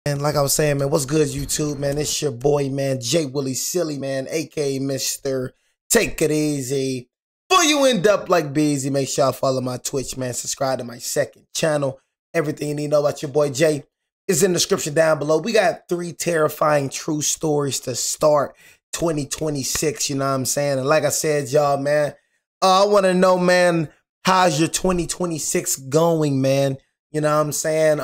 And like I was saying, man, what's good, YouTube, man? It's your boy, man, J Willie Silly, man, aka Mr. Take It Easy. Before you end up like Beezy, make sure y'all follow my Twitch, man. Subscribe to my second channel. Everything you need to know about your boy Jay is in the description down below. We got 3 terrifying true stories to start 2026, you know what I'm saying? And like I said, y'all, man, I want to know, man, how's your 2026 going, man? You know what I'm saying?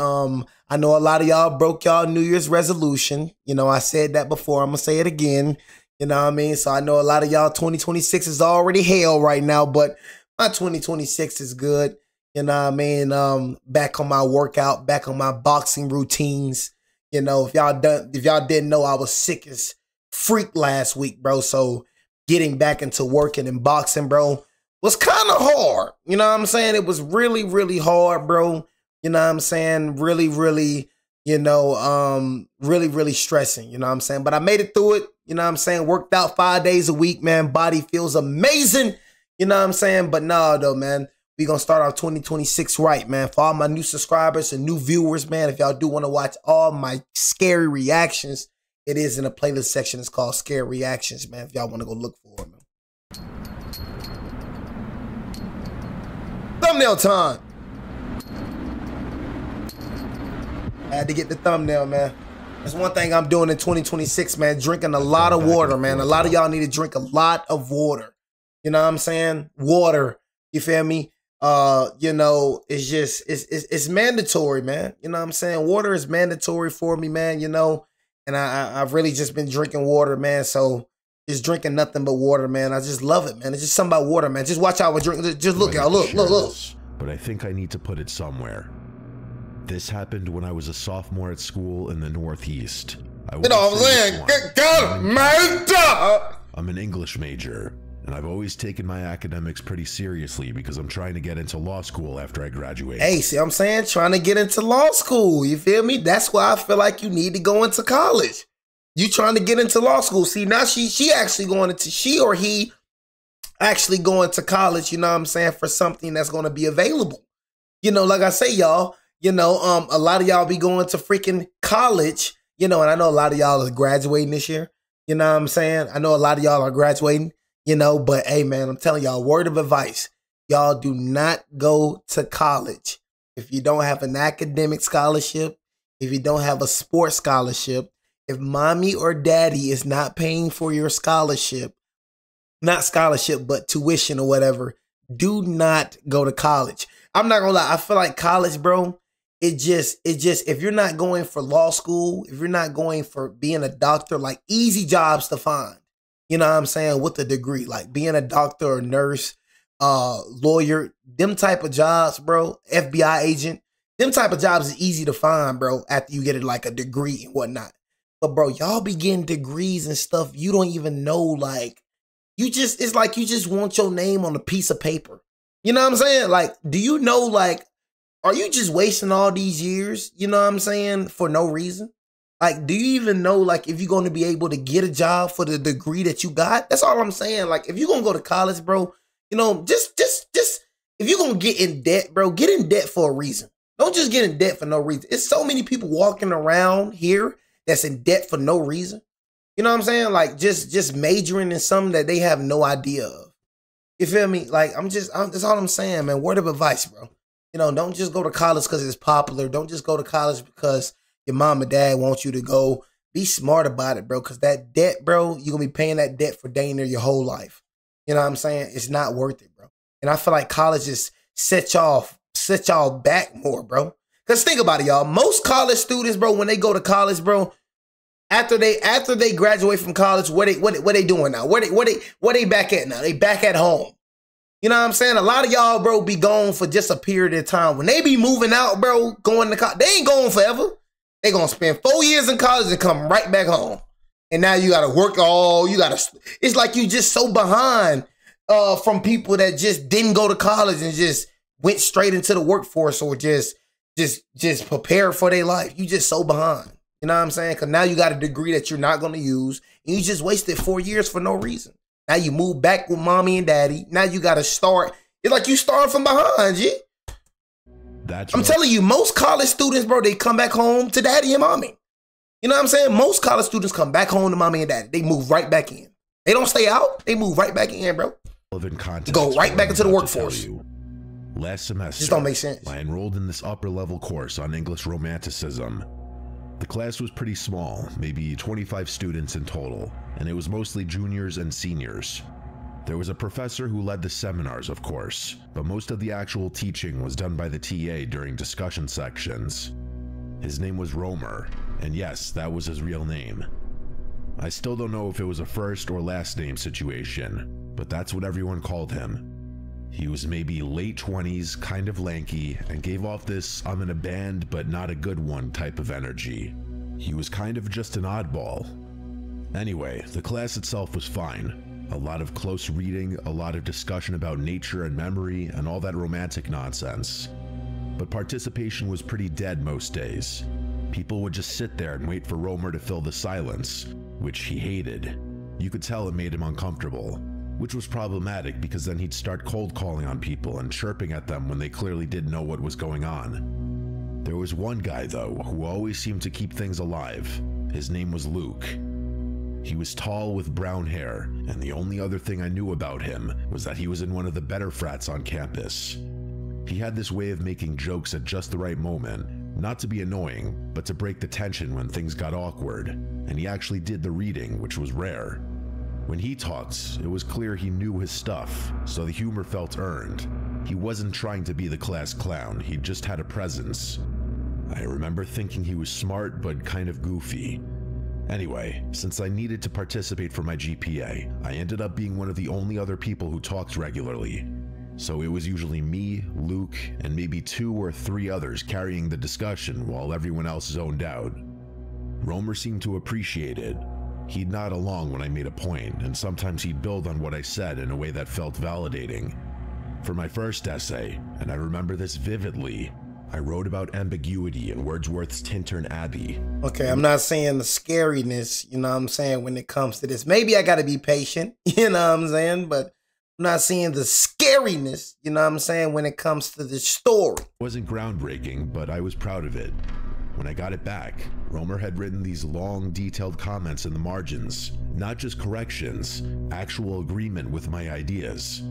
I know a lot of y'all broke y'all New Year's resolution. You know, I said that before. I'm going to say it again. You know what I mean? So I know a lot of y'all 2026 is already hell right now, but my 2026 is good. You know what I mean? Back on my workout, back on my boxing routines. You know, if y'all didn't know, I was sick as freak last week, bro. So getting back into working and boxing, bro, was kind of hard. You know what I'm saying? It was really, really hard, bro. You know what I'm saying? Really, really, you know, really stressing. You know what I'm saying? But I made it through it. You know what I'm saying? Worked out 5 days a week, man. Body feels amazing. You know what I'm saying? But no, though, man. We gonna start off 2026 right, man. For all my new subscribers and new viewers, man, if y'all do want to watch all my scary reactions, it is in the playlist section. It's called Scary Reactions, man, if y'all want to go look for it, man. Thumbnail time. I had to get the thumbnail, man. That's one thing I'm doing in 2026, man. Drinking a lot of water, man. A lot of y'all need to drink a lot of water. You know what I'm saying? Water. You feel me? You know, it's just, it's mandatory, man. You know what I'm saying? Water is mandatory for me, man, you know? And I've really just been drinking water, man. So just drinking nothing but water, man. I just love it, man. It's just something about water, man. Just watch how I drink. Just look, y'all. Look. But I think I need to put it somewhere. This happened when I was a sophomore at school in the Northeast. You know what I'm saying? I'm an English major, and I've always taken my academics pretty seriously because I'm trying to get into law school after I graduate. Hey, see what I'm saying? Trying to get into law school. You feel me? That's why I feel like you need to go into college. You trying to get into law school. See, now she actually going into, she or he actually going to college, you know what I'm saying, for something that's going to be available. You know, like I say, y'all, you know, a lot of y'all be going to freaking college, you know, and I know a lot of y'all are graduating this year. You know what I'm saying? I know a lot of y'all are graduating, you know, but hey, man, I'm telling y'all, word of advice, y'all do not go to college if you don't have an academic scholarship, if you don't have a sports scholarship, if mommy or daddy is not paying for your scholarship, not scholarship, but tuition or whatever, do not go to college. I'm not gonna lie, I feel like college, bro, it just, if you're not going for law school, if you're not going for being a doctor, like easy jobs to find. You know what I'm saying? With a degree, like being a doctor or nurse, lawyer, them type of jobs, bro, FBI agent, them type of jobs is easy to find, bro, after you get it like a degree and whatnot. But bro, y'all be getting degrees and stuff you don't even know, like, it's like you just want your name on a piece of paper. You know what I'm saying? Like, do you know, like, are you just wasting all these years, you know what I'm saying, for no reason? Like, do you even know, like, if you're going to be able to get a job for the degree that you got? That's all I'm saying. Like, if you're going to go to college, bro, you know, just, if you're going to get in debt, bro, get in debt for a reason. Don't just get in debt for no reason. It's so many people walking around here that's in debt for no reason. You know what I'm saying? Like, just majoring in something that they have no idea of. You feel me? Like, that's all I'm saying, man. Word of advice, bro. You know, don't just go to college because it's popular. Don't just go to college because your mom and dad want you to go. Be smart about it, bro, because that debt, bro, you're going to be paying that debt for dang near your whole life. You know what I'm saying? It's not worth it, bro. And I feel like college just set y'all back more, bro. Because think about it, y'all. Most college students, bro, when they go to college, bro, after they graduate from college, what they doing now? Where they back at now? They back at home. You know what I'm saying? A lot of y'all, bro, be gone for just a period of time. When they be moving out, bro, going to college, they ain't going forever. They gonna spend 4 years in college and come right back home. And now you gotta work it's like you just so behind from people that just didn't go to college and just went straight into the workforce or just prepared for their life. You just so behind. You know what I'm saying? Because now you got a degree that you're not gonna use and you just wasted 4 years for no reason. Now you move back with mommy and daddy. Now you got to start. It's like you start from behind, G. I'm telling you, most college students, bro, they come back home to daddy and mommy. You know what I'm saying? Most college students come back home to mommy and daddy. They move right back in. They don't stay out. They move right back in, bro. Go right back into the workforce. Last semester, just don't make sense. I enrolled in this upper level course on English Romanticism. The class was pretty small, maybe 25 students in total, and it was mostly juniors and seniors. There was a professor who led the seminars, of course, but most of the actual teaching was done by the TA during discussion sections. His name was Romer, and yes, that was his real name. I still don't know if it was a first or last name situation, but that's what everyone called him. He was maybe late 20s, kind of lanky, and gave off this I'm in a band but not a good one type of energy. He was kind of just an oddball. Anyway, the class itself was fine. A lot of close reading, a lot of discussion about nature and memory, and all that romantic nonsense. But participation was pretty dead most days. People would just sit there and wait for Romer to fill the silence, which he hated. You could tell it made him uncomfortable, which was problematic because then he'd start cold calling on people and chirping at them when they clearly didn't know what was going on. There was one guy though who always seemed to keep things alive. His name was Luke. He was tall with brown hair, and the only other thing I knew about him was that he was in one of the better frats on campus. He had this way of making jokes at just the right moment, not to be annoying, but to break the tension when things got awkward, and he actually did the reading, which was rare. When he talked, it was clear he knew his stuff, so the humor felt earned. He wasn't trying to be the class clown, he just had a presence. I remember thinking he was smart but kind of goofy. Anyway, since I needed to participate for my GPA, I ended up being one of the only other people who talked regularly. So it was usually me, Luke, and maybe 2 or 3 others carrying the discussion while everyone else zoned out. Romer seemed to appreciate it. He'd nod along when I made a point, and sometimes he'd build on what I said in a way that felt validating. For my first essay, and I remember this vividly, I wrote about ambiguity in Wordsworth's Tintern Abbey. Okay, I'm not saying the scariness, you know what I'm saying, when it comes to this. Maybe I gotta be patient, you know what I'm saying, but I'm not seeing the scariness, you know what I'm saying, when it comes to this story. It wasn't groundbreaking, but I was proud of it. When I got it back, Romer had written these long, detailed comments in the margins, not just corrections, actual agreement with my ideas.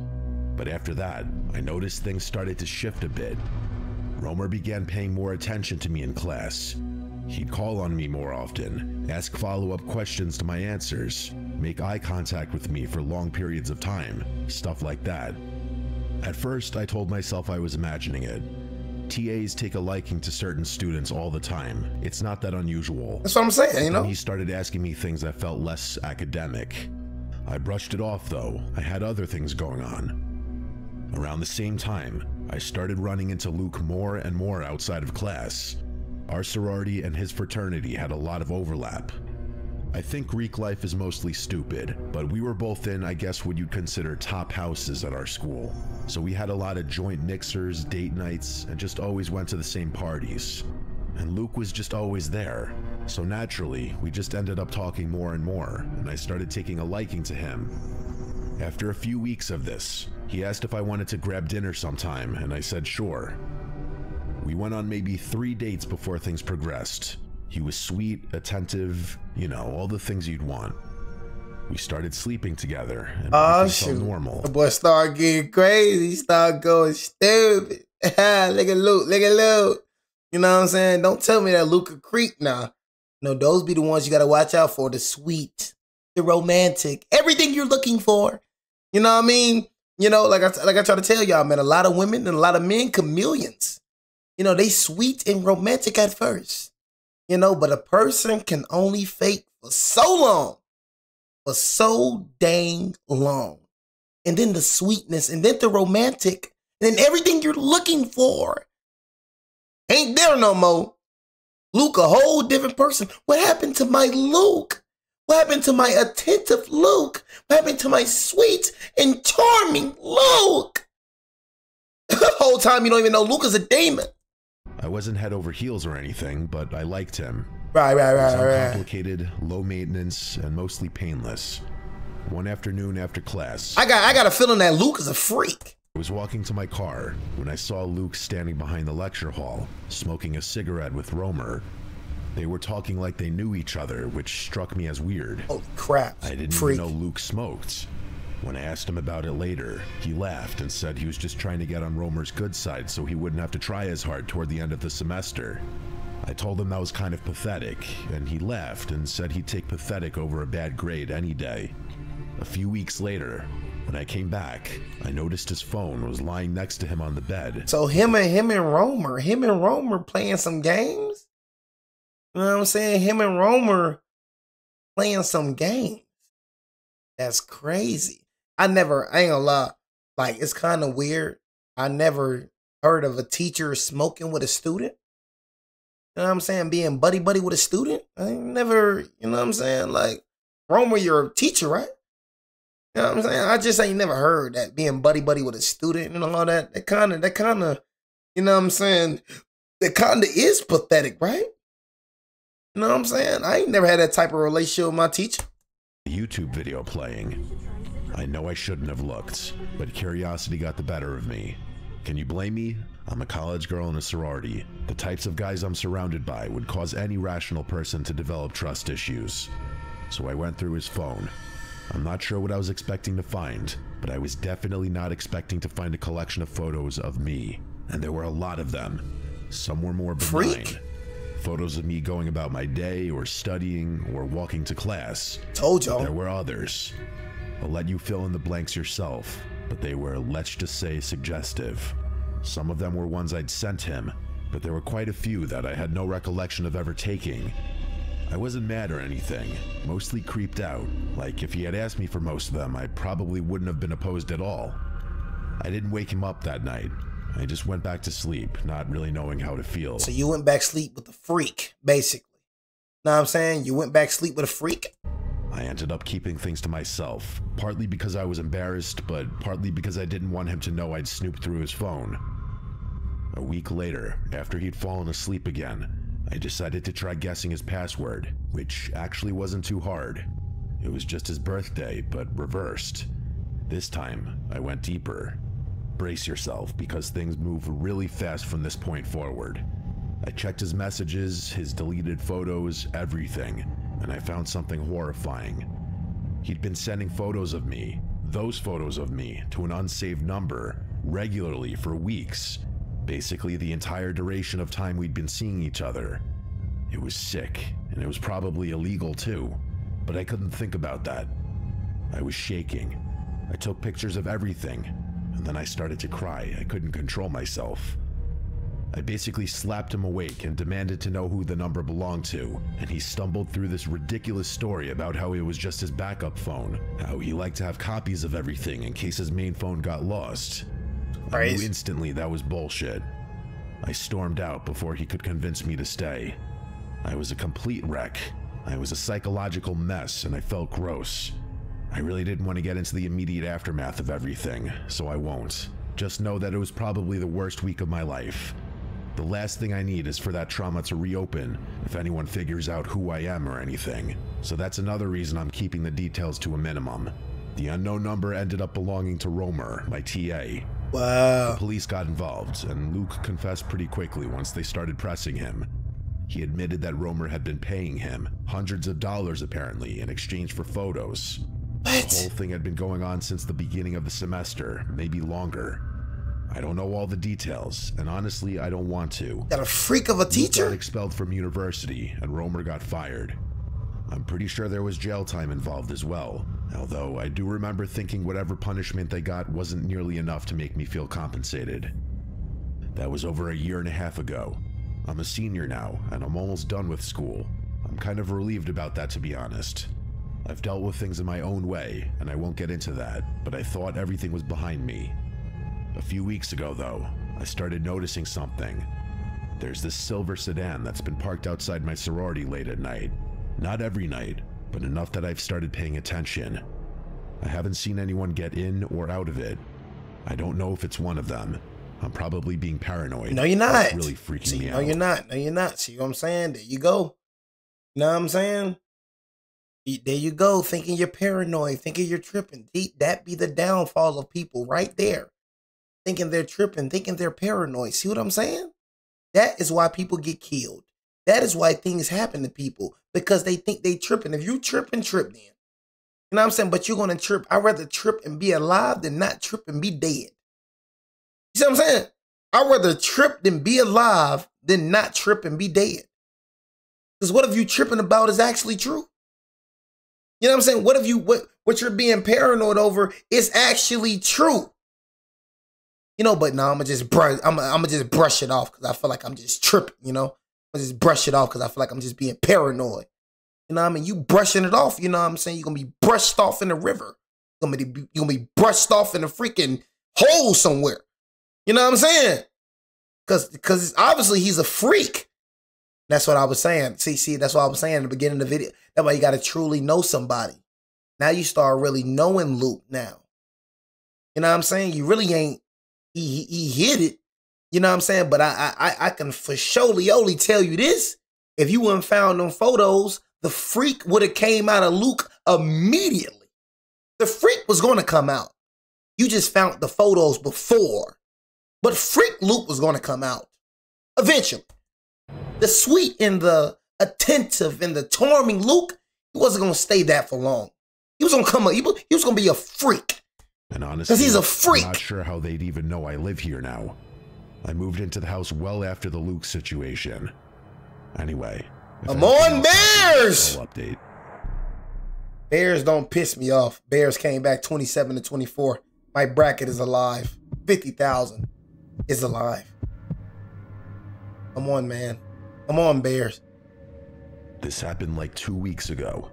But after that, I noticed things started to shift a bit. Romer began paying more attention to me in class. He'd call on me more often, ask follow-up questions to my answers, make eye contact with me for long periods of time, stuff like that. At first, I told myself I was imagining it. TAs take a liking to certain students all the time. It's not that unusual. That's what I'm saying, you know? Then he started asking me things that felt less academic. I brushed it off though. I had other things going on. Around the same time, I started running into Luke more and more outside of class. Our sorority and his fraternity had a lot of overlap. I think Greek life is mostly stupid, but we were both in, I guess, what you'd consider top houses at our school. So we had a lot of joint mixers, date nights, and just always went to the same parties. And Luke was just always there. So naturally, we just ended up talking more and more, and I started taking a liking to him. After a few weeks of this, he asked if I wanted to grab dinner sometime, and I said sure. We went on maybe 3 dates before things progressed. He was sweet, attentive, you know, all the things you'd want. We started sleeping together, and everything felt normal. The boy started getting crazy, started going stupid. Look at Luke, look at Luke. You know what I'm saying? Don't tell me that Luke a creep now. No, those be the ones you gotta watch out for, the sweet, the romantic, everything you're looking for. You know what I mean? You know, like I try to tell y'all, man, a lot of women and a lot of men, chameleons. You know, they sweet and romantic at first. You know, but a person can only fake for so long. For so dang long. And then the sweetness, and then the romantic, and then everything you're looking for ain't there no more. Luke, a whole different person. What happened to my Luke? What happened to my attentive Luke? What happened to my sweet and charming Luke? The whole time you don't even know Luke is a demon. I wasn't head over heels or anything, but I liked him. Right. He was uncomplicated, low maintenance, and mostly painless. One afternoon after class, I got a feeling that Luke is a freak. I was walking to my car when I saw Luke standing behind the lecture hall, smoking a cigarette with Romer. They were talking like they knew each other, which struck me as weird. Holy crap. I didn't Freak. even know Luke smoked. When I asked him about it later, he laughed and said he was just trying to get on Romer's good side so he wouldn't have to try as hard toward the end of the semester. I told him that was kind of pathetic, and he laughed and said he'd take pathetic over a bad grade any day. A few weeks later, when I came back, I noticed his phone was lying next to him on the bed. So him and Romer playing some games? You know what I'm saying? Him and Romer playing some games. That's crazy. I ain't gonna lie, like, it's kind of weird. I never heard of a teacher smoking with a student. You know what I'm saying? Being buddy-buddy with a student. I ain't never, you know what I'm saying? Like, Romer, you're a teacher, right? You know what I'm saying? I just ain't never heard that, being buddy-buddy with a student and all that. That kind of, you know what I'm saying? That kind of is pathetic, right? You know what I'm saying? I ain't never had that type of relationship with my teacher. A YouTube video playing. I know I shouldn't have looked, but curiosity got the better of me. Can you blame me? I'm a college girl in a sorority. The types of guys I'm surrounded by would cause any rational person to develop trust issues. So I went through his phone. I'm not sure what I was expecting to find, but I was definitely not expecting to find a collection of photos of me. And there were a lot of them. Some were more benign. Freak. Photos of me going about my day, or studying, or walking to class. Told y'all. There were others. I'll let you fill in the blanks yourself, but they were, let's just say, suggestive. Some of them were ones I'd sent him, but there were quite a few that I had no recollection of ever taking. I wasn't mad or anything, mostly creeped out. Like, if he had asked me for most of them, I probably wouldn't have been opposed at all. I didn't wake him up that night. I just went back to sleep, not really knowing how to feel. So you went back to sleep with a freak, basically. Know what I'm saying? You went back to sleep with a freak? I ended up keeping things to myself, partly because I was embarrassed, but partly because I didn't want him to know I'd snooped through his phone. A week later, after he'd fallen asleep again, I decided to try guessing his password, which actually wasn't too hard. It was just his birthday, but reversed. This time, I went deeper. Brace yourself, because things move really fast from this point forward. I checked his messages, his deleted photos, everything, and I found something horrifying. He'd been sending photos of me, those photos of me, to an unsaved number, regularly for weeks. Basically the entire duration of time we'd been seeing each other. It was sick, and it was probably illegal too, but I couldn't think about that. I was shaking. I took pictures of everything, and then I started to cry. I couldn't control myself. I basically slapped him awake and demanded to know who the number belonged to, and he stumbled through this ridiculous story about how it was just his backup phone, how he liked to have copies of everything in case his main phone got lost. I knew instantly that was bullshit. I stormed out before he could convince me to stay. I was a complete wreck. I was a psychological mess, and I felt gross. I really didn't want to get into the immediate aftermath of everything, so I won't. Just know that it was probably the worst week of my life. The last thing I need is for that trauma to reopen if anyone figures out who I am or anything. So that's another reason I'm keeping the details to a minimum. The unknown number ended up belonging to Romer, my TA. Wow. The police got involved, and Luke confessed pretty quickly once they started pressing him. He admitted that Romer had been paying him hundreds of dollars apparently in exchange for photos. What? The whole thing had been going on since the beginning of the semester, maybe longer. I don't know all the details, and honestly, I don't want to. Got a freak of a teacher? Luke got expelled from university, and Romer got fired. I'm pretty sure there was jail time involved as well, although I do remember thinking whatever punishment they got wasn't nearly enough to make me feel compensated. That was over a year and a half ago. I'm a senior now, and I'm almost done with school. I'm kind of relieved about that, to be honest. I've dealt with things in my own way, and I won't get into that, but I thought everything was behind me. A few weeks ago, though, I started noticing something. There's this silver sedan that's been parked outside my sorority late at night. Not every night, but enough that I've started paying attention. I haven't seen anyone get in or out of it. I don't know if it's one of them. I'm probably being paranoid. No, you're not. It's really freaking me out. No, you're not. No, you're not. See what I'm saying? There you go. You know what I'm saying? There you go. Thinking you're paranoid. Thinking you're tripping. That be the downfall of people right there. Thinking they're tripping. Thinking they're paranoid. See what I'm saying? That is why people get killed. That is why things happen to people, because they think they tripping. If you tripping, trip then. You know what I'm saying? But you're going to trip. I'd rather trip and be alive than not trip and be dead. You see what I'm saying? I'd rather trip than be alive than not trip and be dead. Because what if you tripping about is actually true? You know what I'm saying? What if what you're being paranoid over is actually true? You know, but no, I'm gonna just brush it off because I feel like I'm just tripping, you know? I'm just brush it off because I feel like I'm just being paranoid. You know what I mean? You brushing it off, you know what I'm saying? You're gonna be brushed off in the river. You're gonna be brushed off in a freaking hole somewhere. You know what I'm saying? Because obviously he's a freak. That's what I was saying. See, that's what I was saying in the beginning of the video. That's why you gotta truly know somebody. Now you start really knowing Luke now. You know what I'm saying? You really ain't, he hit it. You know what I'm saying? But I can for surely only tell you this. If you wouldn't found them photos, the freak would have came out of Luke immediately. The freak was going to come out. You just found the photos before. But freak Luke was going to come out eventually. The sweet and the attentive and the charming Luke, he wasn't going to stay that for long. He was going to come up. He was going to be a freak. And honestly, because he's a freak. I'm not sure how they'd even know I live here now. I moved into the house well after the Luke situation. Anyway. Come on, Bears! Update. Bears don't piss me off. Bears came back 27-24. My bracket is alive. 50,000 is alive. Come on, man. Come on, Bears. This happened like 2 weeks ago.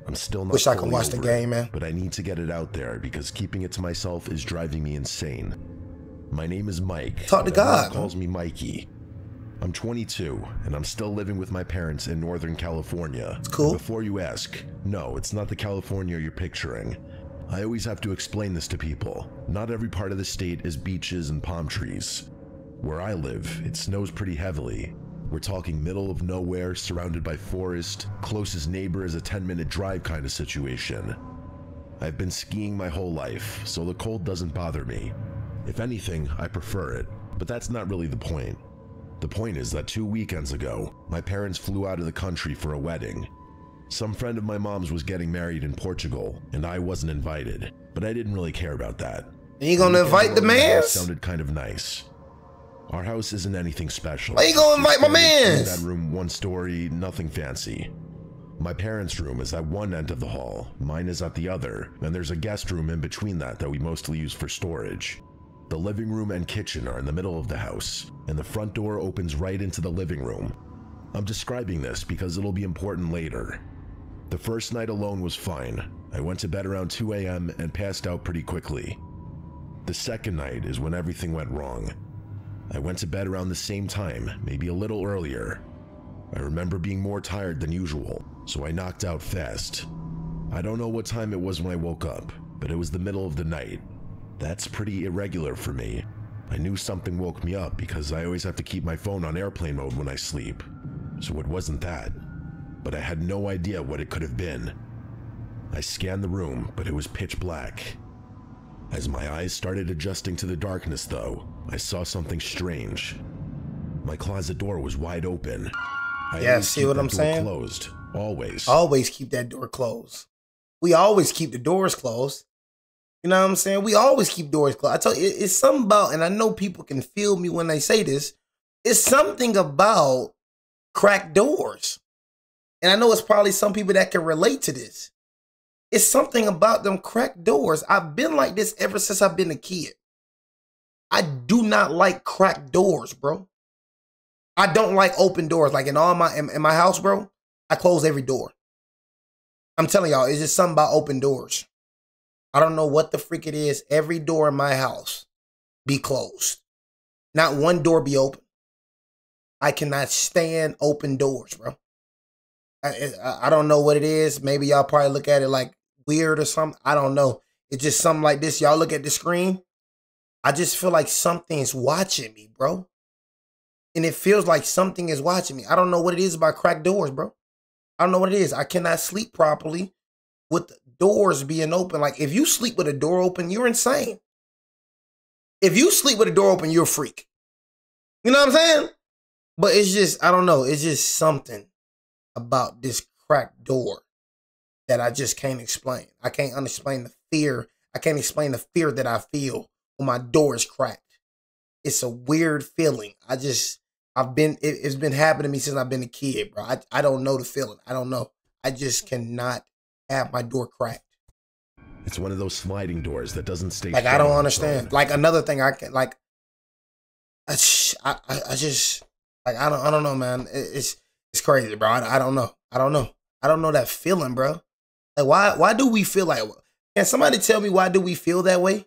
I'm still not Wish I could watch the game, man. But I need to get it out there because keeping it to myself is driving me insane. My name is Mike. Talk to God. Everyone calls me Mikey. I'm 22, and I'm still living with my parents in Northern California. It's cool. Before you ask, no, it's not the California you're picturing. I always have to explain this to people. Not every part of the state is beaches and palm trees. Where I live, it snows pretty heavily. We're talking middle of nowhere, surrounded by forest, closest neighbor is a 10-minute drive kind of situation. I've been skiing my whole life, so the cold doesn't bother me. If anything, I prefer it, but that's not really the point. The point is that 2 weekends ago, my parents flew out of the country for a wedding. Some friend of my mom's was getting married in Portugal, and I wasn't invited, but I didn't really care about that. You gonna invite the mans? Sounded kind of nice. Our house isn't anything special. Why you gonna invite my mans? That room, one story, nothing fancy. My parents' room is at one end of the hall, mine is at the other, and there's a guest room in between that we mostly use for storage. The living room and kitchen are in the middle of the house, and the front door opens right into the living room. I'm describing this because it'll be important later. The first night alone was fine. I went to bed around 2 a.m. and passed out pretty quickly. The second night is when everything went wrong. I went to bed around the same time, maybe a little earlier. I remember being more tired than usual, so I knocked out fast. I don't know what time it was when I woke up, but it was the middle of the night. That's pretty irregular for me. I knew something woke me up because I always have to keep my phone on airplane mode when I sleep. So it wasn't that, but I had no idea what it could have been. I scanned the room, but it was pitch black. As my eyes started adjusting to the darkness though, I saw something strange. My closet door was wide open. Yeah, see what I'm saying? Closed, always. Always keep that door closed. We always keep the doors closed. You know what I'm saying? We always keep doors closed. I tell you, it's something about, and I know people can feel me when they say this, it's something about cracked doors. And I know it's probably some people that can relate to this. It's something about them cracked doors. I've been like this ever since I've been a kid. I do not like cracked doors, bro. I don't like open doors. Like in my house, bro, I close every door. I'm telling y'all, it's just something about open doors. I don't know what the freak it is. Every door in my house be closed. Not one door be open. I cannot stand open doors, bro. I don't know what it is. Maybe y'all probably look at it like weird or something. I don't know. It's just something like this. Y'all look at the screen. I just feel like something's watching me, bro. And it feels like something is watching me. I don't know what it is about cracked doors, bro. I don't know what it is. I cannot sleep properly with the doors being open. Like, if you sleep with a door open, you're insane. If you sleep with a door open, you're a freak. You know what I'm saying? But it's just, I don't know. It's just something about this cracked door that I just can't explain. I can't explain the fear. I can't explain the fear that I feel when my door is cracked. It's a weird feeling. It's been happening to me since I've been a kid, bro. I don't know the feeling. I don't know. I just cannot have my door cracked. It's one of those sliding doors that doesn't stay. Like, I don't understand. Like, another thing I can, like, I just, like, I don't know, man. It's crazy, bro. I don't know. I don't know that feeling, bro. Like, why do we feel like, can somebody tell me why do we feel that way?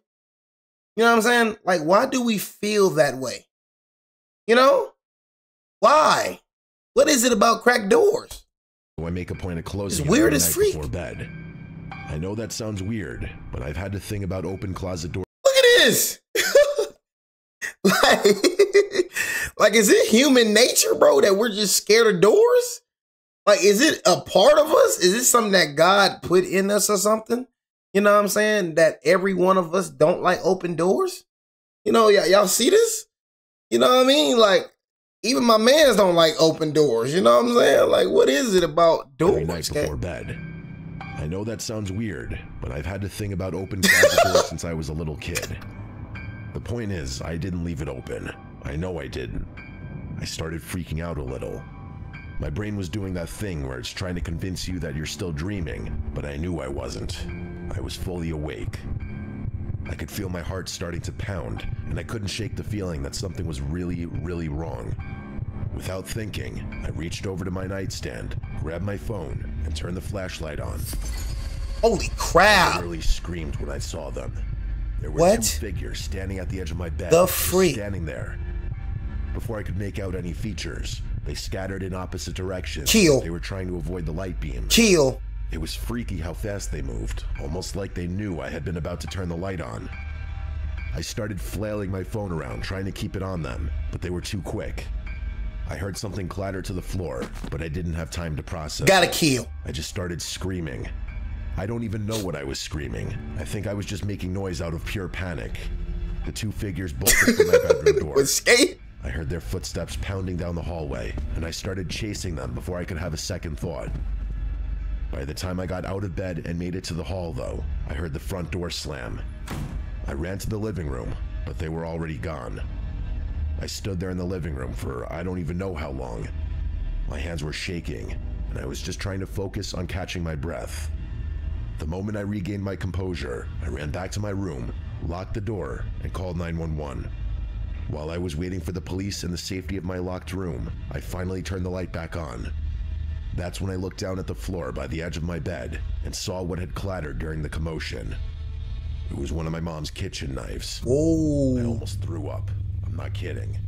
You know what I'm saying? Like, why do we feel that way? You know? Why? What is it about cracked doors? I make a point of closing it's weird as freak. Before bed. I know that sounds weird, but I've had to think about open closet doors. Look at this. like, is it human nature, bro, that we're just scared of doors? Like, is it a part of us? Is it something that God put in us or something? You know what I'm saying? That every one of us don't like open doors? You know, y'all see this? You know what I mean? Like, even my mans don't like open doors. You know what I'm saying? Like, what is it about doors? Every night before bed. I know that sounds weird, but I've had to think about open closet doors since I was a little kid. The point is, I didn't leave it open. I know I didn't. I started freaking out a little. My brain was doing that thing where it's trying to convince you that you're still dreaming, but I knew I wasn't. I was fully awake. I could feel my heart starting to pound, and I couldn't shake the feeling that something was really, really wrong. Without thinking, I reached over to my nightstand, grabbed my phone, and turned the flashlight on. Holy crap! I literally screamed when I saw them. There were two figures standing at the edge of my bed. The freak. Standing there. Before I could make out any features, they scattered in opposite directions. Kill. They were trying to avoid the light beams. Kill. It was freaky how fast they moved, almost like they knew I had been about to turn the light on. I started flailing my phone around, trying to keep it on them, but they were too quick. I heard something clatter to the floor, but I didn't have time to process. Gotta kill. I just started screaming. I don't even know what I was screaming. I think I was just making noise out of pure panic. The two figures bolted from my bedroom door. Escape. I heard their footsteps pounding down the hallway, and I started chasing them before I could have a second thought. By the time I got out of bed and made it to the hall, though, I heard the front door slam. I ran to the living room, but they were already gone. I stood there in the living room for I don't even know how long. My hands were shaking, and I was just trying to focus on catching my breath. The moment I regained my composure, I ran back to my room, locked the door, and called 911. While I was waiting for the police in the safety of my locked room, I finally turned the light back on. That's when I looked down at the floor by the edge of my bed and saw what had clattered during the commotion. It was one of my mom's kitchen knives. Whoa. I almost threw up. I'm not kidding.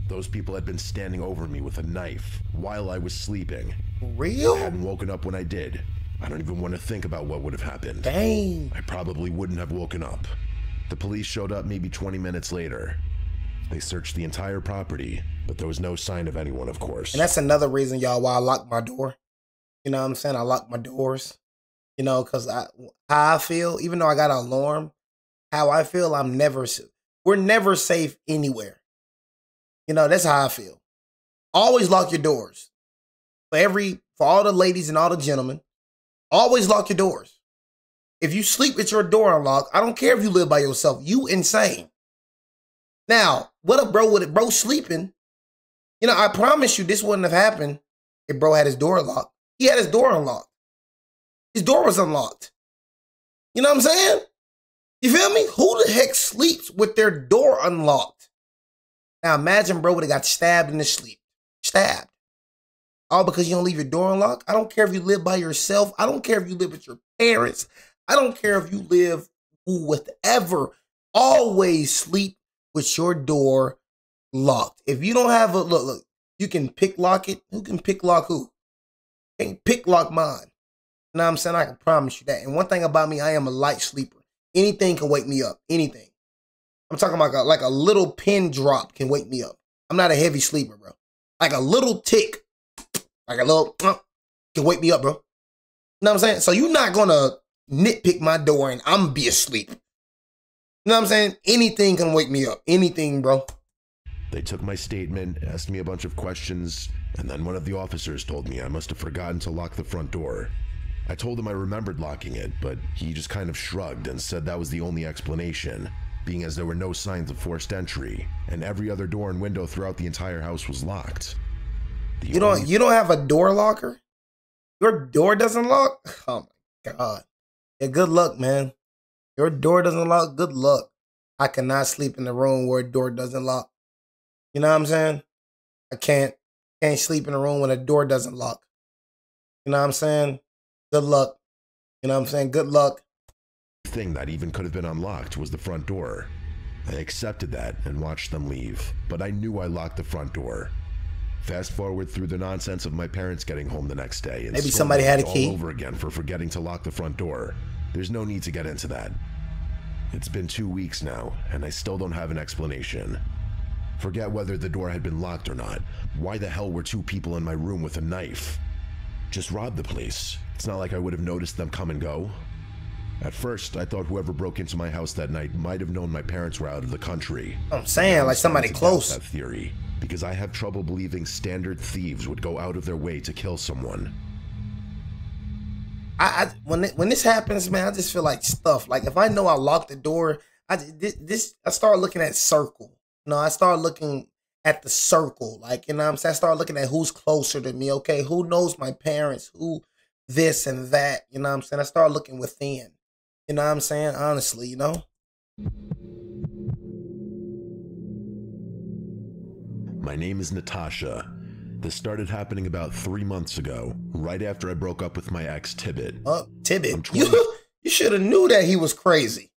Those people had been standing over me with a knife while I was sleeping. Real? I hadn't woken up when I did. I don't even want to think about what would have happened. Dang. I probably wouldn't have woken up. The police showed up maybe 20 minutes later. They searched the entire property, but there was no sign of anyone, of course. And that's another reason, y'all, why I lock my door. You know what I'm saying? I lock my doors. You know, because how I feel, even though I got an alarm, how I feel, we're never safe anywhere. You know, that's how I feel. Always lock your doors. For all the ladies and all the gentlemen, always lock your doors. If you sleep with your door unlocked, I don't care if you live by yourself. You insane. Now, what if bro sleeping? You know, I promise you this wouldn't have happened if bro had his door locked. He had his door unlocked. His door was unlocked. You know what I'm saying? You feel me? Who the heck sleeps with their door unlocked? Now imagine bro would have got stabbed in his sleep. Stabbed. All because you don't leave your door unlocked? I don't care if you live by yourself. I don't care if you live with your parents. I don't care if you live with whatever. Always sleep with your door locked. If you don't have look, you can pick lock it. Who can pick lock who? Can't pick lock mine. You know what I'm saying? I can promise you that. And one thing about me, I am a light sleeper. Anything can wake me up. Anything. I'm talking about like a little pin drop can wake me up. I'm not a heavy sleeper, bro. Like a little tick, like a little can wake me up, bro. You know what I'm saying? So you're not gonna nitpick my door and I'm gonna be asleep. You know what I'm saying? Anything can wake me up. Anything, bro. They took my statement, asked me a bunch of questions, and then one of the officers told me I must have forgotten to lock the front door. I told him I remembered locking it, but he just kind of shrugged and said that was the only explanation, being as there were no signs of forced entry, and every other door and window throughout the entire house was locked. You don't have a door locker? Your door doesn't lock? Oh my God. Yeah, good luck, man. Your door doesn't lock? Good luck. I cannot sleep in the room where a door doesn't lock. You know what I'm saying? I can't sleep in a room when a door doesn't lock. You know what I'm saying? Good luck. You know what I'm saying? Good luck. The thing that even could have been unlocked was the front door. I accepted that and watched them leave, but I knew I locked the front door. Fast forward through the nonsense of my parents getting home the next day and maybe somebody had a key all over again for forgetting to lock the front door. There's no need to get into that. It's been 2 weeks now, and I still don't have an explanation. Forget whether the door had been locked or not. Why the hell were 2 people in my room with a knife? Just rob the place. It's not like I would have noticed them come and go. At first, I thought whoever broke into my house that night might have known my parents were out of the country. I'm saying, like somebody close. That theory, because I have trouble believing standard thieves would go out of their way to kill someone. When this happens, man, I just feel like stuff. Like if I know I locked the door, I start looking at circle. You know, I start looking at the circle. Like, you know what I'm saying? I start looking at who's closer to me. Okay, who knows my parents? Who this and that? You know what I'm saying? I start looking within. You know what I'm saying? Honestly, you know? My name is Natasha. This started happening about 3 months ago, right after I broke up with my ex, Tibbet. Tibbet. You should have knew that he was crazy.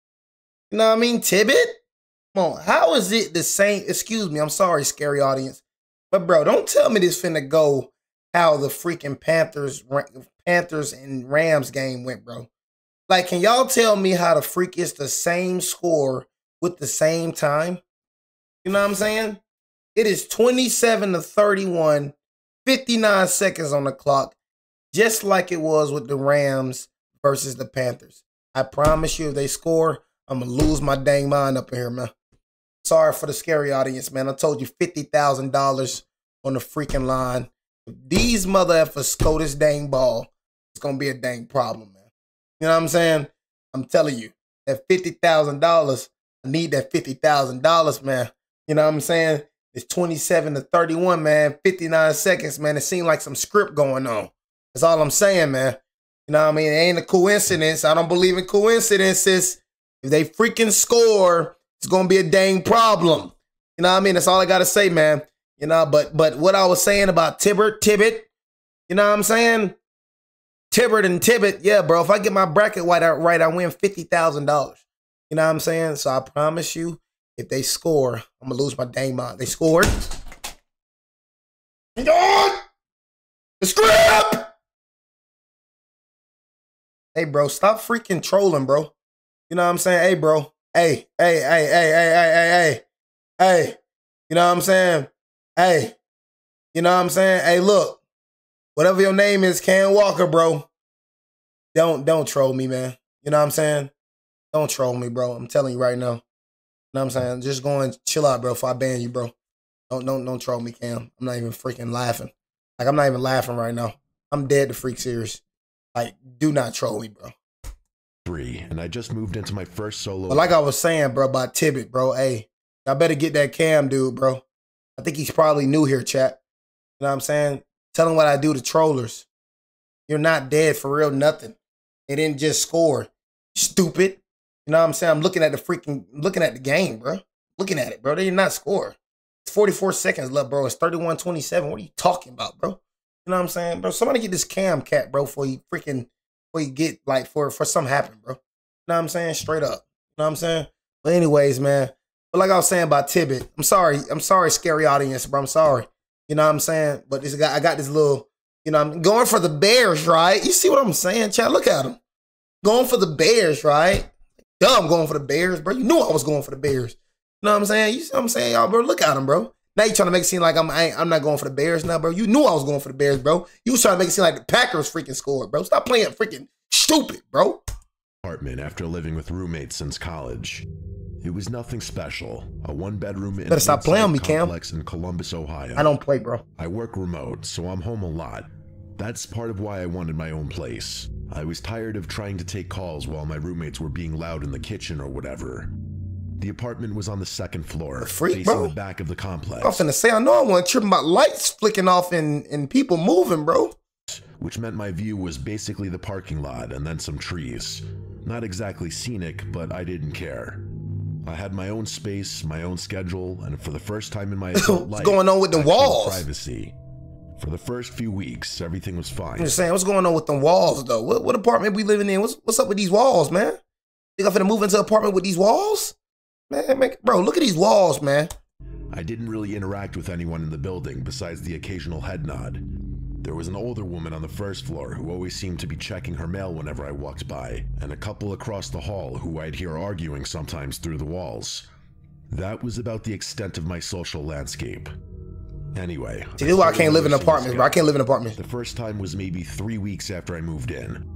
You know what I mean? Tibbet? Come on, how is it the same? Excuse me, I'm sorry, scary audience. But bro, don't tell me this finna go how the freaking Panthers and Rams game went, bro. Like, can y'all tell me how the freak is the same score with the same time? You know what I'm saying? It is 27-31, 59 seconds on the clock, just like it was with the Rams versus the Panthers. I promise you, if they score, I'm going to lose my dang mind up in here, man. Sorry for the scary audience, man. I told you $50,000 on the freaking line. If these mother effers score this dang ball, it's going to be a dang problem, man. You know what I'm saying? I'm telling you, that $50,000, I need that $50,000, man. You know what I'm saying? It's 27-31, man. 59 seconds, man. It seemed like some script going on. That's all I'm saying, man. You know what I mean? It ain't a coincidence. I don't believe in coincidences. If they freaking score, it's going to be a dang problem. You know what I mean? That's all I got to say, man. You know, but what I was saying about Tibbet, you know what I'm saying? Tibbet, yeah, bro. If I get my bracket right, I win $50,000. You know what I'm saying? So I promise you, if they score, I'm going to lose my dang mind. They scored. God! The script! Hey, bro, stop freaking trolling, bro. You know what I'm saying? Hey, bro. Hey. You know what I'm saying? Hey. You know what I'm saying? Hey, look. Whatever your name is, Cam Walker, bro. Don't troll me, man. You know what I'm saying? Don't troll me, bro. I'm telling you right now. You know what I'm saying? Just go and chill out, bro, before I ban you, bro. Don't troll me, Cam. I'm not even freaking laughing. Like, I'm not even laughing right now. I'm dead to freak serious. Like, do not troll me, bro. And I just moved into my first solo. But like I was saying, bro, about Tibbet, bro. Hey, I better get that Cam dude, bro. I think he's probably new here, chat. You know what I'm saying? Tell him what I do to trollers. You're not dead for real, nothing. They didn't just score. Stupid. You know what I'm saying? I'm looking at the game, bro. Looking at it, bro. They did not score. It's 44 seconds left, bro. It's 31-27. What are you talking about, bro? You know what I'm saying, bro? Somebody get this Cam cat, bro, before you get, like, for something happen, bro. You know what I'm saying? Straight up. You know what I'm saying? But anyways, man. But like I was saying about Tibbet, I'm sorry, scary audience, bro. I'm sorry. You know what I'm saying? But this guy, I got this little, you know, I'm going for the Bears, right? You see what I'm saying, chat? Look at him. Going for the Bears, right? Duh, I'm going for the Bears, bro. You knew I was going for the Bears. You know what I'm saying? You see what I'm saying, y'all, bro? Look at him, bro. Now you trying to make it seem like I'm not going for the Bears now, bro. You knew I was going for the Bears, bro. You was trying to make it seem like the Packers freaking scored, bro. Stop playing freaking stupid, bro. Apartment after living with roommates since college. It was nothing special. A one-bedroom in Better stop playing me, Cam. complex in Columbus, Ohio. I don't play, bro. I work remote, so I'm home a lot. That's part of why I wanted my own place. I was tired of trying to take calls while my roommates were being loud in the kitchen or whatever. The apartment was on the second floor, facing the back of the complex. I was finna say, I know I wasn't tripping about lights flicking off and people moving, bro. Which meant my view was basically the parking lot and then some trees. Not exactly scenic, but I didn't care. I had my own space, my own schedule, and for the first time in my adult life, what's going on with the walls? Privacy. For the first few weeks, everything was fine. I'm just saying, what's going on with the walls, though? What apartment we living in? What's up with these walls, man? Think I'm finna move into an apartment with these walls? Man, bro, look at these walls, man. I didn't really interact with anyone in the building besides the occasional head nod. There was an older woman on the first floor who always seemed to be checking her mail whenever I walked by, and a couple across the hall who I'd hear arguing sometimes through the walls. That was about the extent of my social landscape. Anyway, see, this is why I can't live in apartments, bro. I can't live in apartments. The first time was maybe 3 weeks after I moved in.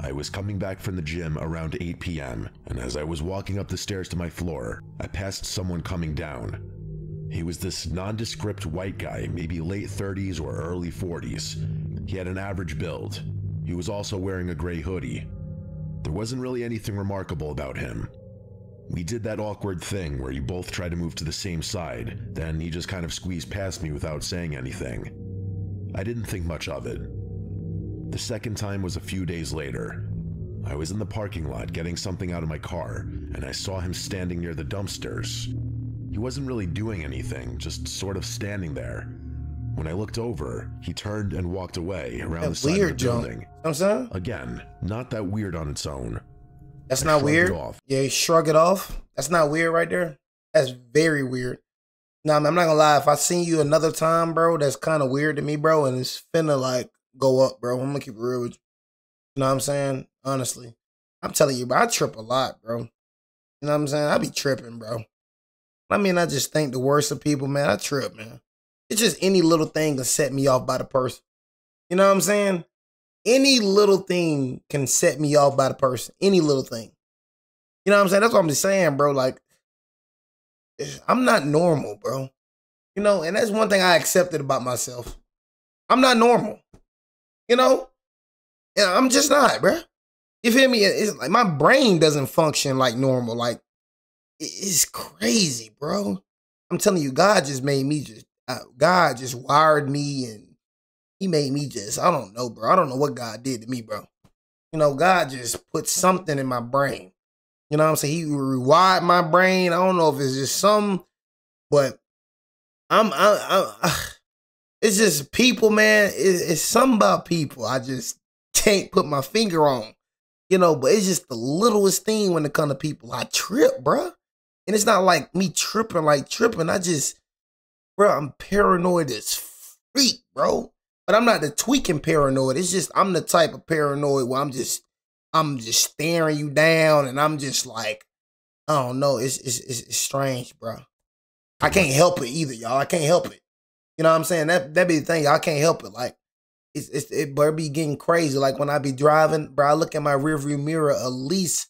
I was coming back from the gym around 8 p.m., and as I was walking up the stairs to my floor, I passed someone coming down. He was this nondescript white guy, maybe late 30s or early 40s. He had an average build. He was also wearing a gray hoodie. There wasn't really anything remarkable about him. We did that awkward thing where you both try to move to the same side, then he just kind of squeezed past me without saying anything. I didn't think much of it. The second time was a few days later. I was in the parking lot getting something out of my car, and I saw him standing near the dumpsters. He wasn't really doing anything, just sort of standing there. When I looked over, he turned and walked away around the side of the building. You know what I'm saying? Again, not that weird on its own. That's not weird. Yeah, you shrug it off. That's not weird right there. That's very weird. Now, I'm not gonna lie. If I seen you another time, bro, that's kind of weird to me, bro, and it's finna like go up, bro. I'm gonna keep it real with you. You know what I'm saying? Honestly, I'm telling you, bro, I trip a lot, bro. You know what I'm saying? I be tripping, bro. I mean, I just think the worst of people, man. I trip, man. It's just any little thing can set me off by the person. You know what I'm saying? Any little thing can set me off by the person. Any little thing. You know what I'm saying? That's what I'm just saying, bro. Like, I'm not normal, bro. You know, and that's one thing I accepted about myself. I'm not normal. You know? Yeah, I'm just not, bro. You feel me? It's like my brain doesn't function like normal. Like, it's crazy, bro. I'm telling you, God just made me God just wired me, and he made me just, I don't know, bro. I don't know what God did to me, bro. You know, God just put something in my brain. You know what I'm saying? He rewired my brain. I don't know if it's just some, but it's just people, man. It's something about people I just can't put my finger on. You know, but it's just the littlest thing when it comes to people. I trip, bro. And it's not like me tripping like tripping. I just, bro, I'm paranoid as freak, bro. But I'm not the tweaking paranoid. It's just I'm the type of paranoid where I'm just staring you down, and I'm just like, I don't know. It's strange, bro. I can't help it either, y'all. I can't help it. You know what I'm saying? That be the thing, y'all. I can't help it. Like, it be getting crazy. Like when I be driving, bro, I look at my rearview mirror at least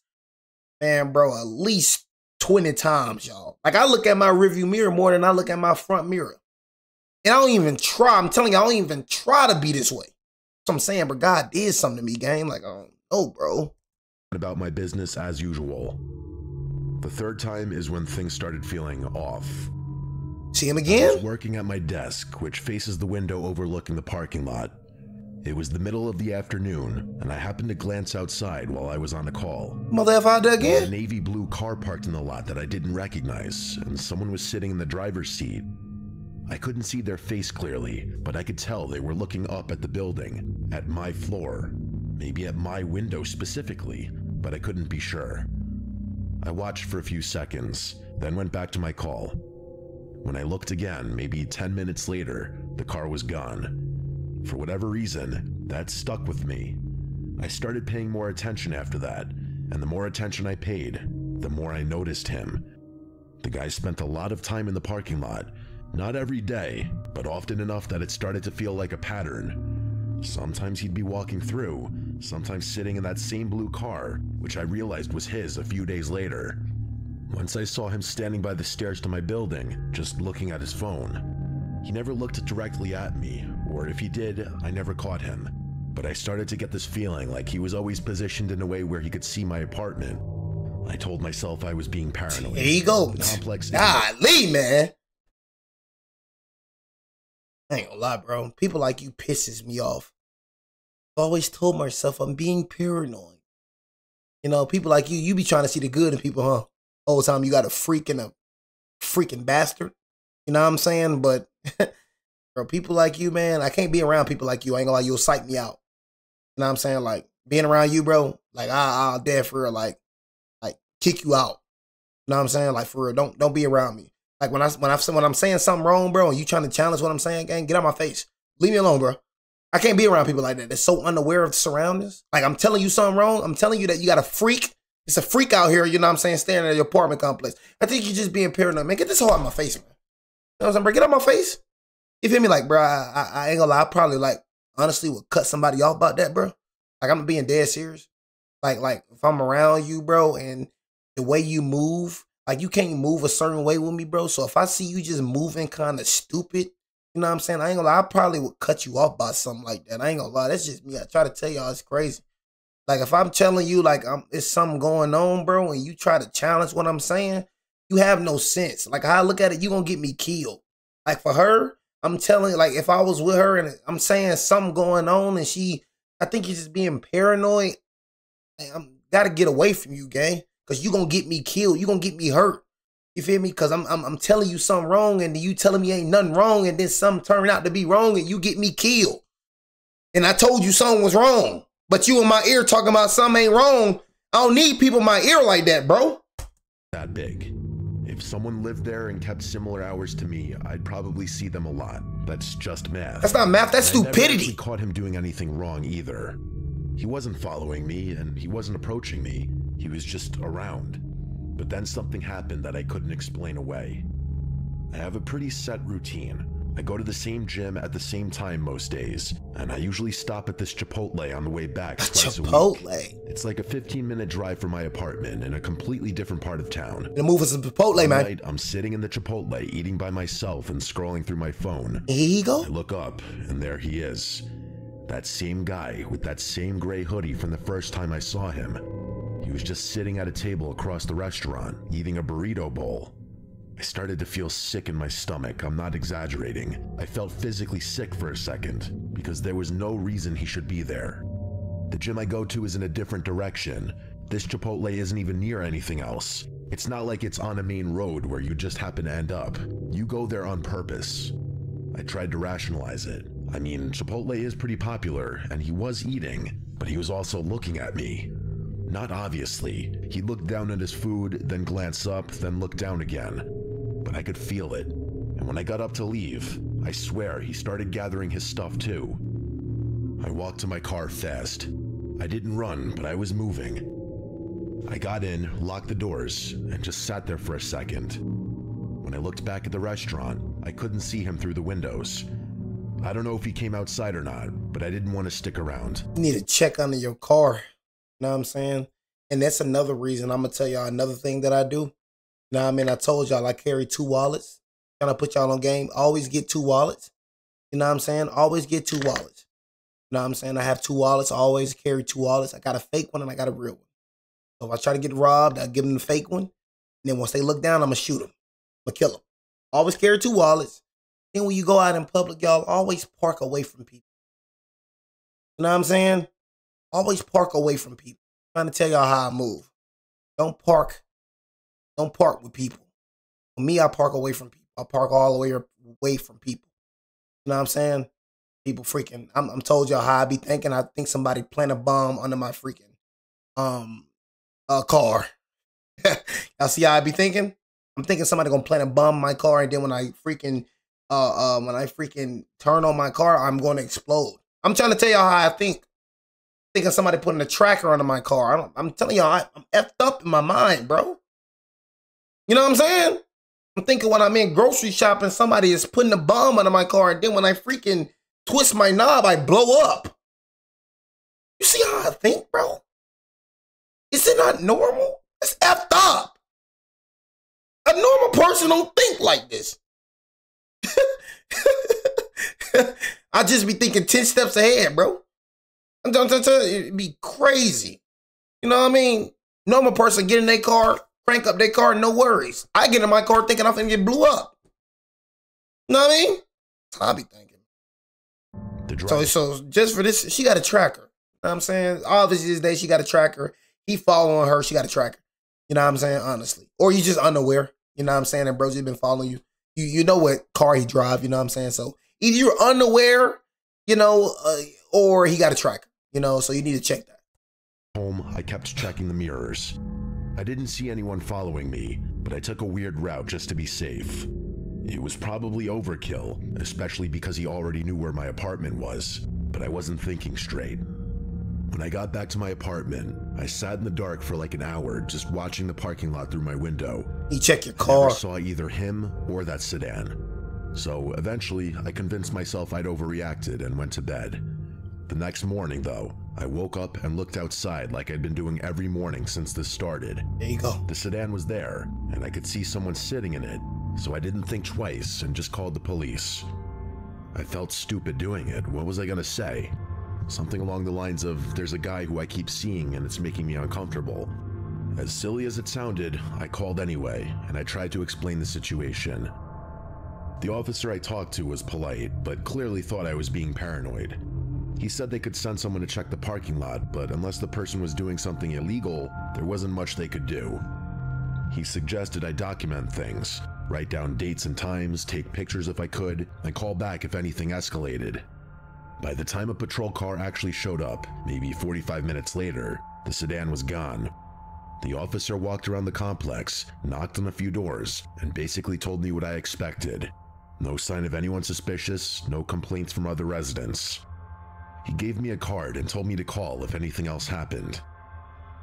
20 times, y'all. Like I look at my rearview mirror more than I look at my front mirror. And I don't even try. I'm telling you, I don't even try to be this way. So I'm saying, but God did something to me, gang. Like, I don't know, bro. About my business as usual. The third time is when things started feeling off. See him again? I was working at my desk, which faces the window overlooking the parking lot. It was the middle of the afternoon, and I happened to glance outside while I was on a call. Mother F out there again? There was a navy blue car parked in the lot that I didn't recognize, and someone was sitting in the driver's seat. I couldn't see their face clearly, but I could tell they were looking up at the building, at my floor, maybe at my window specifically, but I couldn't be sure. I watched for a few seconds, then went back to my call. When I looked again, maybe 10 minutes later, the car was gone. For whatever reason, that stuck with me. I started paying more attention after that, and the more attention I paid, the more I noticed him. The guy spent a lot of time in the parking lot. Not every day, but often enough that it started to feel like a pattern. Sometimes he'd be walking through, sometimes sitting in that same blue car, which I realized was his a few days later. Once I saw him standing by the stairs to my building, just looking at his phone. He never looked directly at me, or if he did, I never caught him. But I started to get this feeling like he was always positioned in a way where he could see my apartment. I told myself I was being paranoid. There you go. Complex. Golly, man. I ain't gonna lie, bro. People like you pisses me off. I always told myself I'm being paranoid. You know, people like you be trying to see the good in people, huh? All the time you got a freaking bastard. You know what I'm saying? But bro, people like you, man, I can't be around people like you. I ain't gonna lie, you'll psych me out. You know what I'm saying? Like being around you, bro, like I'll dare for real, like kick you out. You know what I'm saying? Like for real, don't be around me. Like when I'm saying something wrong, bro, and you trying to challenge what I'm saying, gang, get out my face. Leave me alone, bro. I can't be around people like that. They're so unaware of the surroundings. Like I'm telling you something wrong. I'm telling you that you got a freak. It's a freak out here, you know what I'm saying, standing at your apartment complex. I think you're just being paranoid. Man, get this hoe out of my face, man. You know what I'm saying, bro? Get out of my face. You feel me? Like, bro, I ain't gonna lie. I probably, like, honestly would cut somebody off about that, bro. Like, I'm being dead serious. Like if I'm around you, bro, and the way you move, like, you can't move a certain way with me, bro. So if I see you just moving kind of stupid, you know what I'm saying? I ain't gonna lie. I probably would cut you off by something like that. I ain't gonna lie. That's just me. I try to tell y'all it's crazy. Like, if I'm telling you, like, it's something going on, bro, and you try to challenge what I'm saying, you have no sense. Like, how I look at it, you gonna get me killed. Like, for her, I'm telling you, like, if I was with her and I'm saying something going on and I think you're just being paranoid, I'm gotta get away from you, gang, because you gonna get me killed. You gonna get me hurt. You feel me? Because I'm telling you something wrong and you telling me ain't nothing wrong and then something turned out to be wrong and you get me killed. And I told you something was wrong. But you in my ear talking about something ain't wrong. I don't need people in my ear like that, bro. That big. If someone lived there and kept similar hours to me, I'd probably see them a lot. That's just math. That's not math, that's stupidity. I never actually caught him doing anything wrong either. He wasn't following me and he wasn't approaching me. He was just around. But then something happened that I couldn't explain away. I have a pretty set routine. I go to the same gym at the same time most days, and I usually stop at this Chipotle on the way back twice a week. It's like a 15-minute drive from my apartment in a completely different part of town. And move for some Chipotle, man. Night, I'm sitting in the Chipotle, eating by myself and scrolling through my phone. Here you go. I look up, and there he is. That same guy with that same gray hoodie from the first time I saw him. He was just sitting at a table across the restaurant, eating a burrito bowl. I started to feel sick in my stomach. I'm not exaggerating. I felt physically sick for a second because there was no reason he should be there. The gym I go to is in a different direction. This Chipotle isn't even near anything else. It's not like it's on a main road where you just happen to end up. You go there on purpose. I tried to rationalize it. I mean, Chipotle is pretty popular and he was eating, but he was also looking at me. Not obviously. He looked down at his food, then glanced up, then looked down again. But I could feel it. And when I got up to leave, I swear he started gathering his stuff too. I walked to my car fast. I didn't run, but I was moving. I got in, locked the doors, and just sat there for a second. When I looked back at the restaurant, I couldn't see him through the windows. I don't know if he came outside or not, but I didn't want to stick around. You need to check under your car. You know what I'm saying? And that's another reason. I'm going to tell y'all another thing that I do. You know what I mean? I told y'all I carry 2 wallets. Trying to put y'all on game. Always get 2 wallets. You know what I'm saying? Always get 2 wallets. You know what I'm saying? I have 2 wallets. I always carry 2 wallets. I got a fake one and I got a real one. So if I try to get robbed, I give them the fake one. And then once they look down, I'm going to shoot them. I'm going to kill them. Always carry 2 wallets. Then when you go out in public, y'all, always park away from people. You know what I'm saying? Always park away from people. I'm trying to tell y'all how I move. Don't park with people. For me, I park away from people. I park all the way away from people. You know what I'm saying? People freaking, I'm told y'all how I be thinking. I think somebody planted a bomb under my freaking car. Y'all see how I be thinking? I'm thinking somebody gonna plant a bomb in my car, and then when I freaking turn on my car, I'm gonna explode. I'm trying to tell y'all how I think. Thinking somebody putting a tracker under my car. I'm telling y'all, I'm effed up in my mind, bro. You know what I'm saying? I'm thinking when I'm in grocery shopping, somebody is putting a bomb under my car, and then when I freaking twist my knob, I blow up. You see how I think, bro? Is it not normal? It's effed up. A normal person don't think like this. I just be thinking 10 steps ahead, bro. It'd be crazy. You know what I mean? Normal person get in their car, crank up their car, no worries. I get in my car thinking I'm finna get blew up. You know what I mean? That's how I be thinking. So just for this, she got a tracker. You know what I'm saying? Obviously this day she got a tracker. He following her, she got a tracker. You know what I'm saying? Honestly. Or you just unaware. You know what I'm saying? And bro just been following you. You know what car he drive, you know what I'm saying? So either you're unaware, you know, or he got a tracker, you know, so you need to check that. Home, I kept checking the mirrors. I didn't see anyone following me, but I took a weird route just to be safe. It was probably overkill, especially because he already knew where my apartment was, but I wasn't thinking straight. When I got back to my apartment, I sat in the dark for like an hour just watching the parking lot through my window. You check your car. I never saw either him or that sedan. So eventually, I convinced myself I'd overreacted and went to bed. The next morning, though, I woke up and looked outside like I'd been doing every morning since this started. There you go. The sedan was there, and I could see someone sitting in it, so I didn't think twice and just called the police. I felt stupid doing it. What was I gonna say? Something along the lines of, there's a guy who I keep seeing and it's making me uncomfortable. As silly as it sounded, I called anyway, and I tried to explain the situation. The officer I talked to was polite, but clearly thought I was being paranoid. He said they could send someone to check the parking lot, but unless the person was doing something illegal, there wasn't much they could do. He suggested I document things, write down dates and times, take pictures if I could, and call back if anything escalated. By the time a patrol car actually showed up, maybe 45 minutes later, the sedan was gone. The officer walked around the complex, knocked on a few doors, and basically told me what I expected. No sign of anyone suspicious, no complaints from other residents. He gave me a card and told me to call if anything else happened.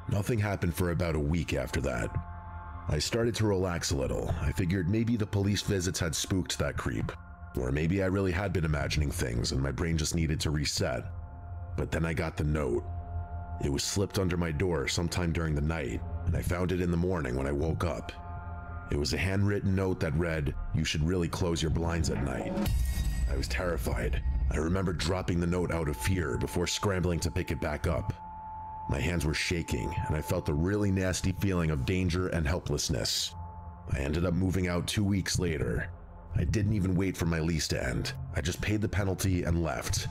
Nothing happened for about a week after that. I started to relax a little. I figured maybe the police visits had spooked that creep. Or maybe I really had been imagining things and my brain just needed to reset. But then I got the note. It was slipped under my door sometime during the night, and I found it in the morning when I woke up. It was a handwritten note that read, "You should really close your blinds at night." I was terrified. I remember dropping the note out of fear before scrambling to pick it back up. My hands were shaking, and I felt a really nasty feeling of danger and helplessness. I ended up moving out 2 weeks later. I didn't even wait for my lease to end. I just paid the penalty and left.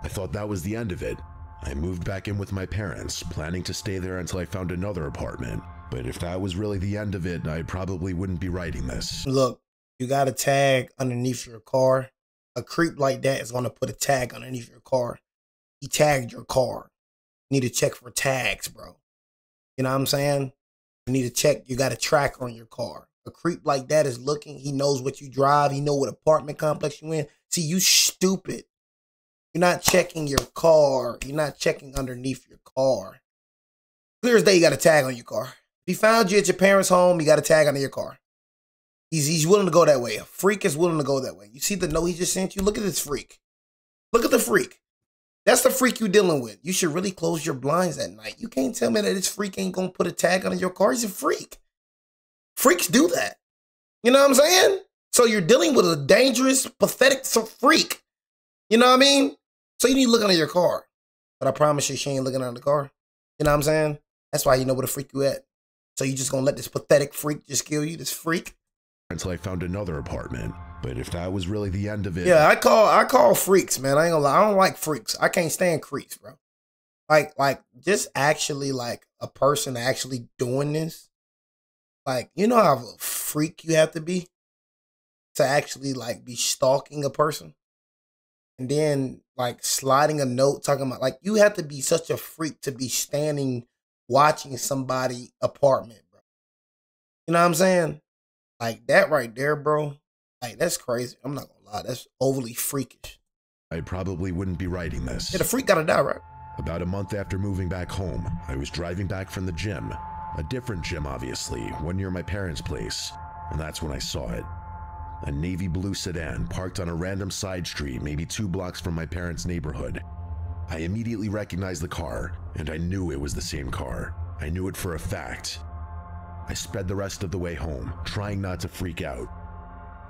I thought that was the end of it. I moved back in with my parents, planning to stay there until I found another apartment. But if that was really the end of it, I probably wouldn't be writing this. Look, you got a tag underneath your car. A creep like that is going to put a tag underneath your car. He tagged your car. You need to check for tags, bro. You know what I'm saying? You need to check. You got a tracker on your car. A creep like that is looking. He knows what you drive. He know what apartment complex you in. See, you stupid. You're not checking your car. You're not checking underneath your car. Clear as day, you got a tag on your car. If he found you at your parents' home, you got a tag under your car. He's willing to go that way. A freak is willing to go that way. You see the note he just sent you? Look at this freak. Look at the freak. That's the freak you're dealing with. You should really close your blinds at night. You can't tell me that this freak ain't going to put a tag under your car. He's a freak. Freaks do that. You know what I'm saying? So you're dealing with a dangerous, pathetic freak. You know what I mean? So you need to look under your car. But I promise you, she ain't looking under the car. You know what I'm saying? That's why you know where the freak you at. So you just going to let this pathetic freak just kill you? This freak? Until I found another apartment. But if that was really the end of it... Yeah, I call freaks, man. I ain't gonna lie. I don't like freaks. I can't stand creeps, bro. Like just actually like a person actually doing this. Like, you know how a freak you have to be to actually like be stalking a person? And then like sliding a note talking about like you have to be such a freak to be standing watching somebody apartment, bro. You know what I'm saying? Like that right there, bro. Like that's crazy. I'm not gonna lie. That's overly freakish. I probably wouldn't be writing this. Yeah, the freak gotta die, right? About a month after moving back home, I was driving back from the gym. A different gym, obviously, one near my parents' place. And that's when I saw it. A navy blue sedan parked on a random side street maybe 2 blocks from my parents' neighborhood. I immediately recognized the car, and I knew it was the same car. I knew it for a fact. I sped the rest of the way home, trying not to freak out.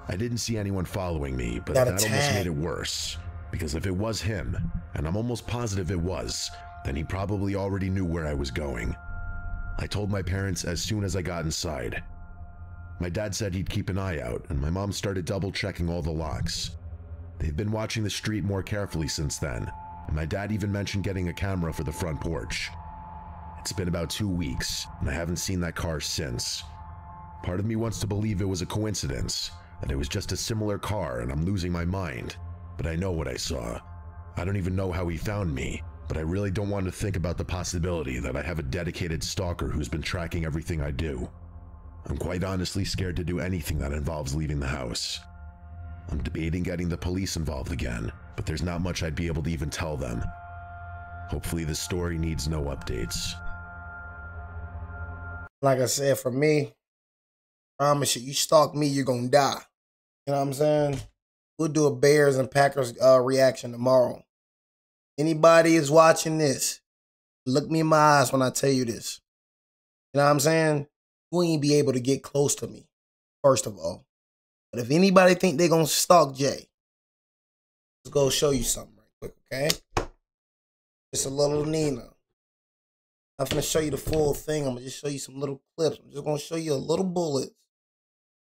I didn't see anyone following me, but that almost made it worse. Because if it was him, and I'm almost positive it was, then he probably already knew where I was going. I told my parents as soon as I got inside. My dad said he'd keep an eye out, and my mom started double-checking all the locks. They've been watching the street more carefully since then, and my dad even mentioned getting a camera for the front porch. It's been about 2 weeks, and I haven't seen that car since. Part of me wants to believe it was a coincidence, that it was just a similar car and I'm losing my mind, but I know what I saw. I don't even know how he found me, but I really don't want to think about the possibility that I have a dedicated stalker who's been tracking everything I do. I'm quite honestly scared to do anything that involves leaving the house. I'm debating getting the police involved again, but there's not much I'd be able to even tell them. Hopefully this story needs no updates. Like I said, for me, I promise you stalk me, you're gonna die. You know what I'm saying? We'll do a Bears and Packers reaction tomorrow. Anybody is watching this, look me in my eyes when I tell you this. You know what I'm saying? You ain't be able to get close to me, first of all. But if anybody think they're gonna stalk Jay, let's go show you something right quick, okay? It's a little Nina. I'm gonna show you the full thing. I'm gonna just show you some little clips. I'm just gonna show you a little bullet.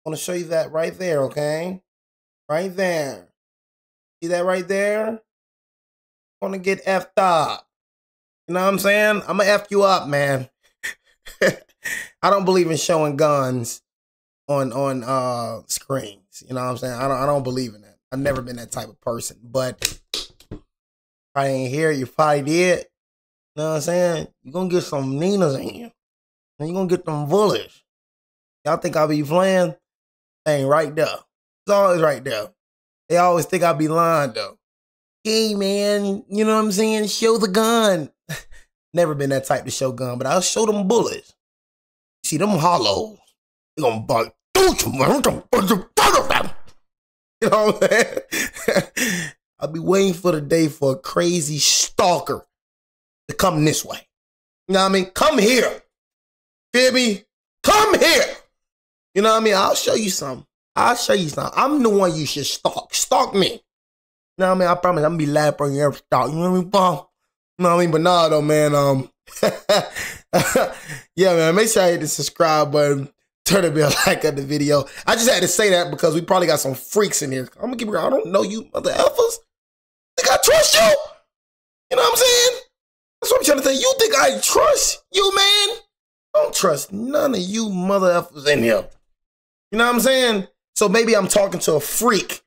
I'm gonna show you that right there, okay? Right there. See that right there? I'm gonna get effed up. You know what I'm saying? I'm gonna F you up, man. I don't believe in showing guns on screens. You know what I'm saying? I don't believe in that. I've never been that type of person. But I ain't here. You probably did. You know what I'm saying? You're gonna get some Ninas in you. And you're gonna get them bullets. Y'all think I'll be playing? Ain't right there. It's always right there. They always think I'll be lying though. Hey man, you know what I'm saying? Show the gun. Never been that type to show gun, but I'll show them bullets. See them hollows. They're gonna bite. You know what I'm saying? I'll be waiting for the day for a crazy stalker to come this way. You know what I mean? Come here. Feel me? Come here. You know what I mean? I'll show you something. I'll show you something. I'm the one you should stalk. Stalk me. You know what I mean? I promise I'm gonna be laughing on your stalk. You know what I mean, Paul? You know what I mean? But nah, though, man. Yeah, man. Make sure I hit the subscribe button. Turn the bell, like on the video. I just had to say that because we probably got some freaks in here. I'm gonna keep it real. I don't know you, mother effers. Think I trust you? You know what I'm saying? That's what I'm trying to say. You think I trust you, man? I don't trust none of you mother effers in here. You know what I'm saying? So maybe I'm talking to a freak.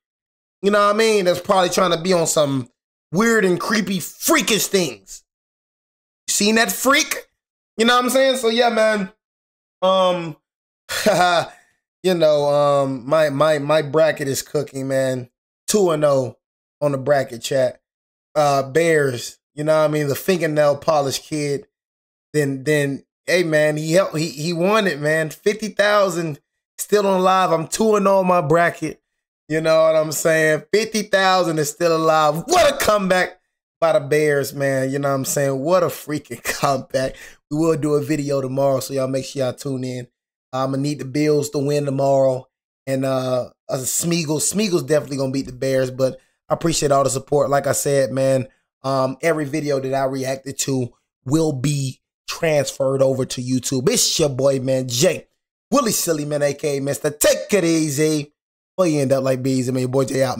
You know what I mean? That's probably trying to be on some weird and creepy freakish things. You seen that freak? You know what I'm saying? So yeah, man. You know, my bracket is cooking, man. 2-0 on the bracket chat. Bears, you know what I mean? The fingernail polish kid. Then hey man, he won it, man. 50,000 still on live. I'm 2-0 on my bracket. You know what I'm saying? 50,000 is still alive. What a comeback by the Bears, man. You know what I'm saying? What a freaking comeback. We will do a video tomorrow, so y'all make sure y'all tune in. I'm going to need the Bills to win tomorrow. And Smeagol's definitely going to beat the Bears, but I appreciate all the support. Like I said, man, every video that I reacted to will be transferred over to YouTube. It's your boy, man, Jay. Willie Silly, man, a.k.a. Mr. Take It Easy. Well, you end up like bees. I mean, your boy Jay out.